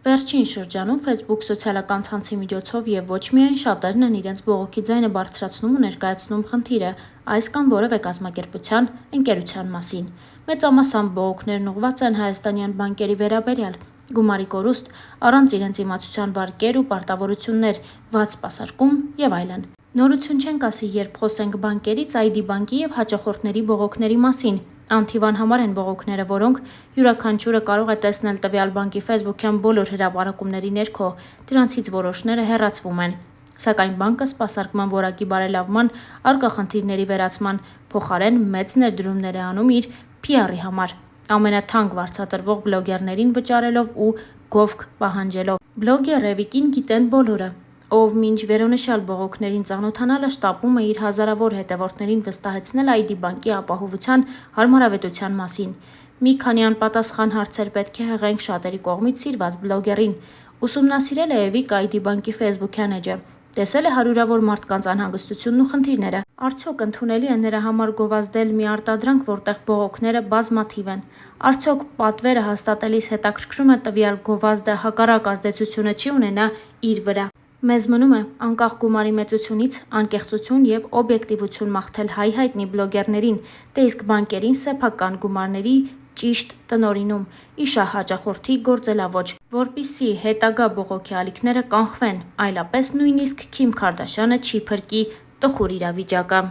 Վերջին շրջանում Facebook սոցիալական ցանցի միջոցով եւ ոչ միայն շատերն են իրենց բողոքի ձայնը բարձրացնում ու ներկայացնում խնդիրը այս կամ որևէ կազմակերպության, ընկերության մասին։ Մեծամասամբ բողոքներն ուղղված են հայաստանյան բանկերի վերաբերյալ, գումարի կորուստ, առանց իրենց իմացության վարկեր ու պարտավորություններ, վատ սպասարկում եւ այլն։ Նորություն չենք ասի, երբ խոսենք բանկերից, ID բանկի եւ հաճախորդների բողոքների մասին։ Անթիվան համար են բողոքները, որոնք յուրաքանչյուրը կարող է տեսնել տվյալ բանկի Facebook-յան բոլոր հրապարակումների ներքո, դրանցից որոշները հեռացվում են։ Սակայն բանկը սպասարկման որակի բարելավման, առկա խնդիրների վերացման փոխարեն մեծ ներդրումներ է անում իր PR-ի համար, ամենաթանկ վարձատրվող բլոգերներին վճարելով ու գովք պահանջելով։ Բլոգեր Ռևիկին գիտեն բոլորը, ով մինչ վերոնշյալ բողոքներին ծանոթանալը շտապում է իր հազարավոր հետևորդներին վստահեցնել ID բանկի ապահովության հարմարավետության մասին։ Մի քանի անպատասխան հարցեր պետք է հղենք շատերի կողմից սիրված բլոգերին։ Ուսումնասիրել է Էվիկ ID բանկի Facebook-յան էջը, տեսել է հարյուրավոր մարդկանց անհանգստությունն ու խնդիրները։ Արդյոք ընդունելի է նրա համար գովազդել մի արտադրանք, որտեղ բողոքները բազմաթիվ են։ Արդյոք պատվերը հաստատելիս հետաքրքրում է տվյալ գովազդը հակառակ ազդեցությունը չի ունենա իր վրա։ Մեզ մնում է, անկախ գումարի մեծությունից, անկեղծություն եւ օբյեկտիվություն մաղթել հայ-հայտնի բլոգերներին, դե իսկ բանկերին սեփական գումարների ճիշտ տնօրինում, իշահ հաճախորդի գործելաոճ, որպեսզի հետագա բողոքի ալիքները կանխվեն, այլապես նույնիսկ Քիմ Քարդաշյանը չի փրկի տխուր իրավիճակը։